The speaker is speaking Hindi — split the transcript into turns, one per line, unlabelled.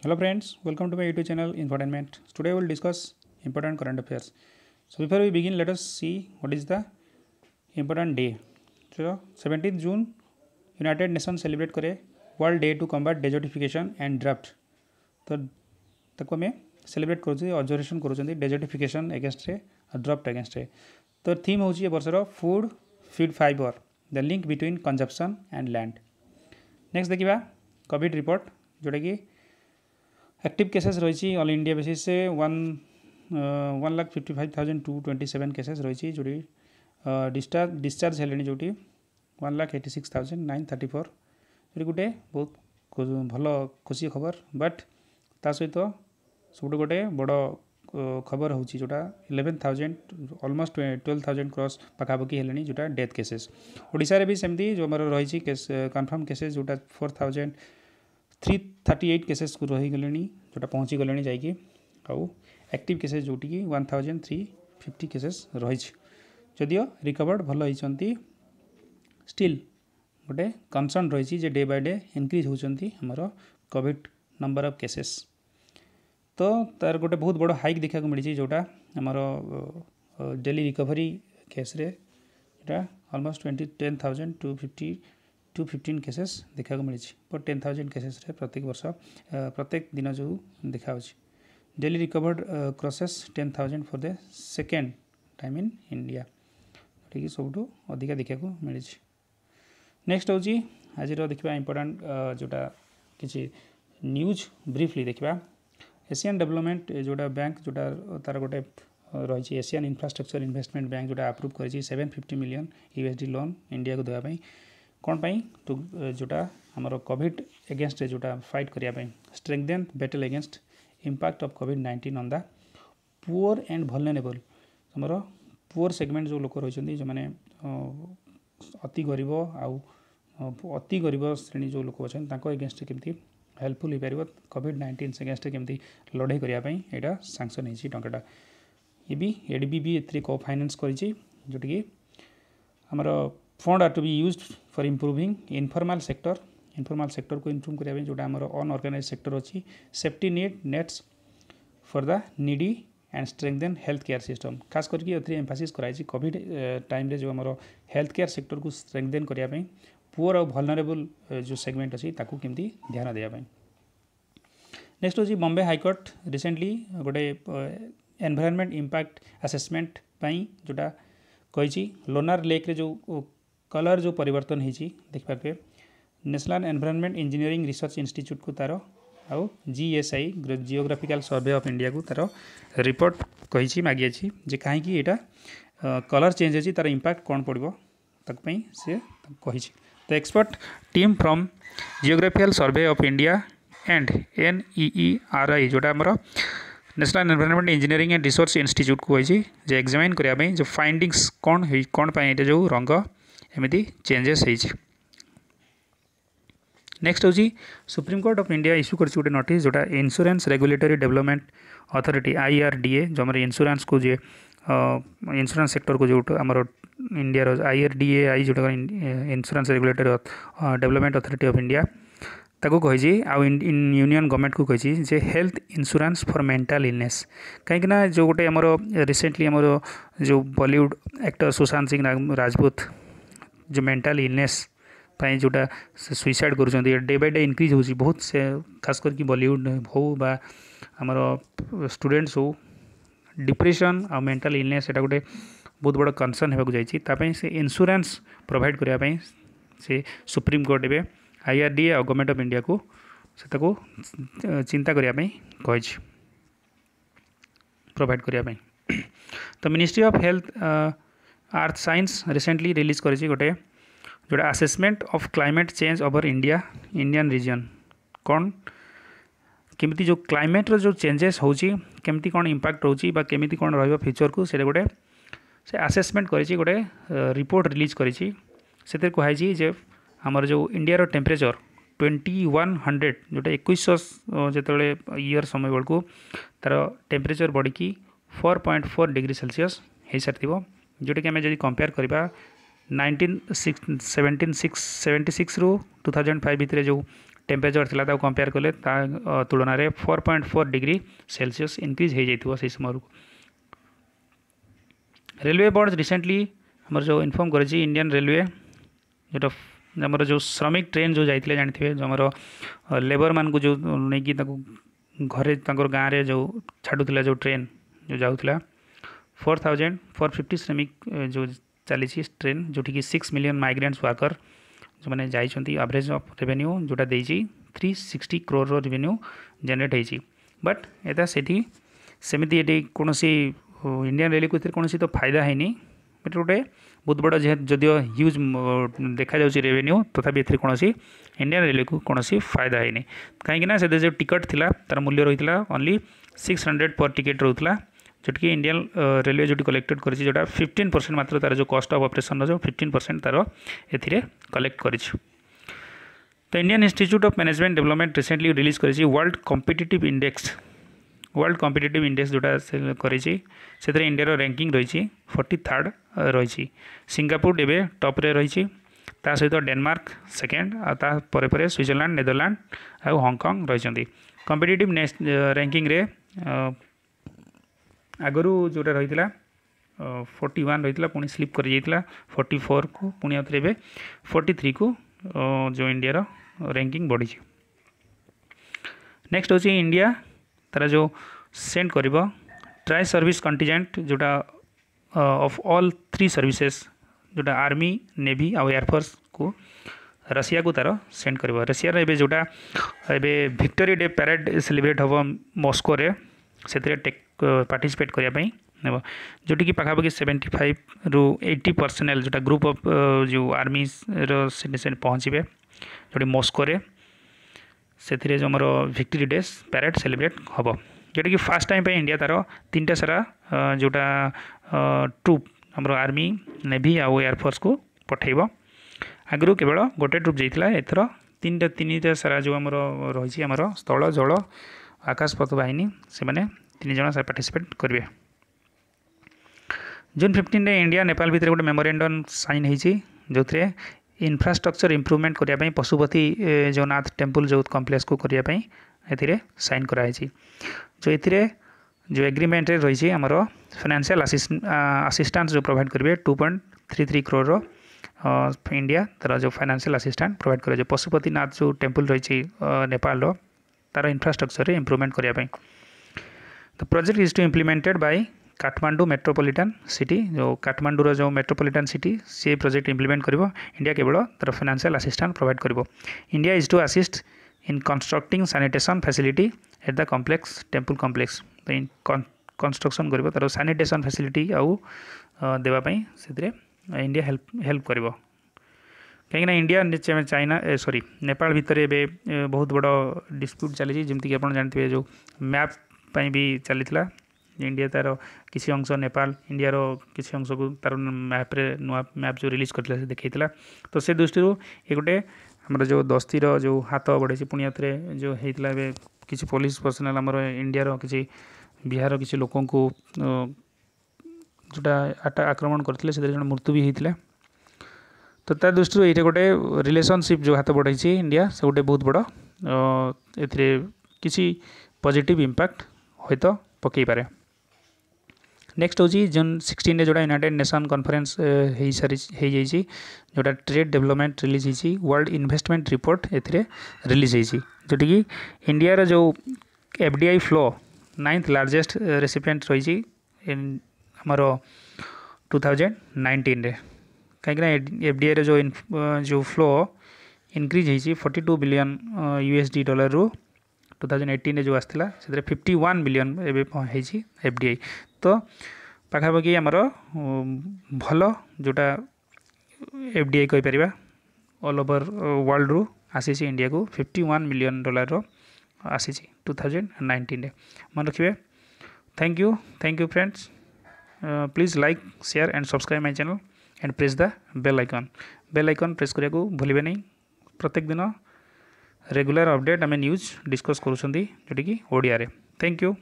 Hello friends, welcome to my YouTube channel Infotainment. Today we will discuss important current affairs. So before we begin, let us see what is the important day. So 17th June, United Nations celebrate करे World Day to combat desertification and drought. तो ताको आम सेलिब्रेट करुँचे ऑब्जर्वेशन करुँच डेजर्टिफिकेशन एगेन्स्ट रे ड्रॉप्ट एगेन्स्ट रे तो थीम हूँ ए वर्षर food feed fibre the link between consumption and land. Next देखा कोविड रिपोर्ट जोटा कि एक्टिव केसेस रही ऑल इंडिया बेसिस से 1,55,227 केसेस रही जो डिस्चार्ज हेले जो 1,86,934 जो गोटे बहुत भल खुशी खबर बट ता सहित सब गोटे बड़ खबर हूँ जोटा 11,000 ऑलमोस्ट 12,000 क्रॉस पखापाखि हेले जोटा डेथ केसेस ओडिशा रे भी सेमती जो आम रही कन्फर्म केसेस जोटा 4,338 केसेस को रहीगले जोटा पहुँची गले जाकि आउ एक्टिव केसेस जोटी कि 1,350 केसेस रही जदियो रिकवर्ड भल होती स्टिल गोटे कनसर्न रही जे डे बाय डे इनक्रीज होती आमर कोविड नंबर ऑफ केसेस तो तार गोटे बहुत बड़ हाइक देखा मिली जोटा आमर डेली रिकवरी केस रे जोटा ऑलमोस्ट 10,215 केसेस देखा मिली पर 10,000 केसेस रे प्रत्येक वर्ष प्रत्येक दिन जो देखा daily recovered crosses 10,000 for the second time in India ठीक सब अधिका देखा मिली। नेक्स्ट हूँ आज देखा इम्पोर्टाट जोटा किसी न्यूज ब्रीफली देखा एशियन डेवलपमेंट जोटा बैंक जोटा तार गोटे रही एशियन इंफ्रास्ट्रक्चर इन्वेस्टमेंट बैंक जोटा अप्रूव कर 750 मिलियन USD लोन इंडिया को देवाई कौन पाई तो जोटा आमर कोविड एगेन्स्ट जोटा फाइट करने strengthen battle against impact of covid on the poor and vulnerable आमर पुअर सेगमेंट जो लोक रही जो मैंने अति गरीब आउ अति गरीब श्रेणी जो लोक अच्छा एगेन्स्ट केमती हेल्पफुल हो पार कोविड-19 एगेन्स्ट केमती लड़ाई करने यहाँ सांसन होती टाटा ये भी एडीबी भी ए को फाइनेंस कर जोटा कि आमर fund are to be used for improving informal sector को इम्प्रूव करने जोटा आमर अनऑर्गेनाइज सेक्टर अच्छी safety nets for the needy and strengthen health care system खास करके एम्फासिस कराई कोविड टाइम रे जो आमर हेल्थ केयर सेक्टर को स्ट्रेंथन करने पुअर और वल्नरेबल जो सेगमेंट अच्छी ताकू केमती ध्यान देवाई। नेक्स्ट हूँ बॉम्बे हाईकोर्ट रिसेंटली गोटे एनवायरनमेंट इम्पैक्ट असेसमेंट जोटा कही लोनार लेक रे जो कलर जो परिवर्तन होती देखिए national environment engineering research institute को तार आउ GSI geographical survey of India को तार रिपोर्ट कही मागी जे कहीं यहाँ कलर चेंज होती तार इम्पैक्ट कौन पड़ो तक से कही तो expert team from geographical survey of India and NEERI जोटा आमर national environment engineering and research institute को कही जे एग्जामिन करने जो फाइंडिंग्स कौन पाई जो रंग एमती चेंजेस होती। नेक्स्ट हूँ सुप्रीमकोर्ट ऑफ इंडिया इश्यू कर गोटे नोटिस जोटा insurance regulatory development authority IRDA जो आम इंश्योरेंस को जे इंश्योरेंस सेक्टर को जो आमर इंडिया IRDAI जोटा insurance regulatory development authority of India ताको कही आउ यूनियन गवर्नमेंट को कही जे health insurance for mental illness कहीं जो गोटे आमर रिसेंटली आमर जो बॉलीवुड एक्टर सुशांत सिंह राजपूत जो मेंटल इलनेस जोटा सुइसाइड कर डे बाय डे इनक्रीज हो बहुत से खास करके बॉलीवुड हो बा आमर स्टूडेंट्स हो डिप्रेशन आ मेंटल इलनेस एटा गोटे बहुत बड़ा कनसर्न होगा जाइए से इंश्योरेंस प्रोवाइड करने से सुप्रीम कोर्ट एवं IRDA और गवर्नमेंट ऑफ इंडिया को चिंता करने कही प्रोवाइड करने तो ministry of health earth science recently release कर गोटे जोटा assessment of climate change over Indian reason कौन केमिति जो क्लाइमेट रो जो चेंजेस होची केमिति कौन इम्पैक्ट होची बा केमिति कौन रहिबा फ्यूचर को से गोटे से असेसमेंट करिछि गोटे रिपोर्ट रिलीज करिछि सेते कहै जे हमर जो इंडिया रो टेम्परेचर 2100 जोटा 2100 जेतले ईयर समय बेलू तार टेम्परेचर बढ़ी 4.4 डिग्री सेल्सियस हो सारी जोटा कि आम जब कंपेयर करवा 1976 रू 2005 भितर जो टेम्परेचर थिला ता कंपेयर कले ता तुलना रे 4.4 डिग्री सेल्सियस इंक्रीज हो जाइथिबो से समय। रेलवे बोर्ड रिसेंटली हमर जो इन्फॉर्म करिछि इंडियन रेलवे जोटा हमर जो श्रमिक ट्रेन जो जाइथिले जानथिबे जो हमर लेबर मान को जो नै कि ताको घरे तांकर गाँव रे जो छाड़ुथिला जो ट्रेन जो जाउथिला 4450 श्रमिक जो चली ट्रेन जोटी कि 6 मिलियन माइग्रेंट्स वर्कर जो मैंने जाइछंती एवरेज ऑफ रेवेन्यू जोटा देइछि 360 करोड़ रो revenue generate होइछि। But Etah Sethi सेमिति eighty कोनोसी इंडियन रेलवे को कोनोसी तो फायदा हैनी बट गोटे बहुत बड़ा जदियो ह्यूज देखा जाउछि रेवेन्यू तथापि एथि कोनोसी इंडियन रेलवे को कोनोसी फायदा हैनी कहीं ना से जो टिकट थिला तार मूल्य रहितला ओनली 600 पर टिकट रहउतला जोटि इंडियन रेलवे जो कलेक्टेड करिछि जोटा 15% मात्र तार जो कॉस्ट ऑफ ऑपरेशन जो 15% तार एथिरे कलेक्ट करिछि। तो Indian institute of management development recently release करिछि वर्ल्ड कॉम्पिटिटिव इंडेक्स जोटा करिछि सेतरे इंडिया रो रैंकिंग रहिछि 43rd रहिछि। सिंगापुर एबे टॉप रे रहिछि ता सहित डेनमार्क सेकेंड आ ता परे परे स्विट्जरलैंड नेदरलैंड आ हांगकांग रहिछंती। कॉम्पिटिटिव रैंकिंग रे आगरू जोटा रहितला 41 रहितला पुनी स्लिप कर जाइतला 44 को पुनी आथरे बे 43 को जो इंडिया रो रैंकिंग बढ़ी छै। नेक्स्ट होची इंडिया तारा जो सेंड करिवो ट्राई सर्विस कंटिजेंट जोटा ऑफ ऑल 3 सर्विसेज जोटा आर्मी नेवी आ एयरफोर्स को रशिया को तार सेंड करिवो। रशिया रे बे जोटा एबे विक्टोरी डे पैरेड सेलिब्रेट हबो मॉस्को रे सेतरे पार्टिसिपेट करिया पई नेबो जोटी कि पाखापाखि 75 रु 80 पर्सनल जोटा ग्रुप ऑफ जो आर्मी रो सिटीजन पहुँचे जोटी मॉस्को रे से जो मोर विक्टोरी डे पैरेड सेलिब्रेट हम जोटा कि फास्ट टाइम पे इंडिया तार 3टा सारा जोटा ट्रुप हमर आर्मी नेवी आ एयरफोर्स को पठेब आगु केवल गोटे ट्रुप जाइला एथर 3टा सारा जो आमर रही आमर स्थल जल आकाशपथ बाहिनी से माने 3 जन पार्टिसिपेट करेंगे। जून 15 रे इंडिया नेपाल भितर गोटे मेमोरेंडम साइन होती जो थे इंफ्रास्ट्रक्चर इंप्रूवमेंट करने पशुपति जगन्नाथ टेम्पल जो कम्प्लेक्स को करने साइन कराई जो ए जो एग्रीमेंट रही आमर फाइनेंशियल असिस्टेंस जो प्रोवाइड करेंगे 2.33 करोड़ इंडिया तार जो फाइनेंशियल असिस्टेंस प्रोवाइड करे पशुपतिनाथ जो टेम्पल रही नेपाल तार इंफ्रास्ट्रक्चर इंप्रूवमेंट करने। The project is to implemented by Kathmandu metropolitan city जो काठमांडू जो मेट्रोपॉलिटन सिटी से प्रोजेक्ट इम्प्लीमेंट करिवो इंडिया केवल तार फाइनेंशियल असिस्टेंस प्रोवाइड करिवो। India is to assist in constructing sanitation facility at the complex temple complex construction करिवो तार सैनिटेशन फैसिलिटी आउ देवा पई सेतरे इंडिया हेल्प करिवो कहीं इंडिया चाइना सॉरी नेपाल भितर ए बहुत बड़ डिस्प्यूट चली जमती कि आप जानते जो मैप पई भी चलीथिला इंडिया तार किसी अंश नेपाल इंडिया रो किसी अंश को तार मैप रे नुआ मैप जो रिलीज करथिला से देखैथिला तो से दृष्टि ये गोटे हमर जो दस्तीर जो हाथ बढ़े पुणी थे जो होता है किसी पुलिस पर्सनाल आमर इंडिया रो किसी बिहार किसी लोक को जोटा आक्रमण करते से जन मृत्यु भी होता तो ता दृष्टि ये गोटे रिलेशनशिप जो हाथ बढ़ाई इंडिया से गोटे बहुत बड़ ए किसी पॉजिटिव इंपैक्ट हो तो पकई पारे। नेक्स्ट हूँ जून 16 जोड़ा यूनाइटेड नेशन कॉन्फ्रेंस हो सारी जोटा ट्रेड डेवलपमेंट रिलीज होती वर्ल्ड इन्वेस्टमेंट रिपोर्ट ए रिलीज होती जोटी कि इंडिया रो जो FDI flow 9th largest recipient रही आमर 2019 रे कहीं एफडीआई जो फ्लो इनक्रीज होती 42 बिलियन USD डॉलर रु 2018 जो आसला से 51 बिलियन एवं एफडीआई तो पाखापाखि आमर भल जोटा एफडीआई कहीपर ऑल ओवर वर्ल्ड रु आसी इंडिया को 51 मिलियन डॉलर रो आसी 2019 रे मन रखिए। Thank you friends please like share and subscribe my channel and press the bell icon press करिया को भूलिबे नहीं। प्रत्येक दिन रेगुलर अपडेट आम न्यूज डिस्कस करूँ जोटी कि ओडिया रे। Thank you.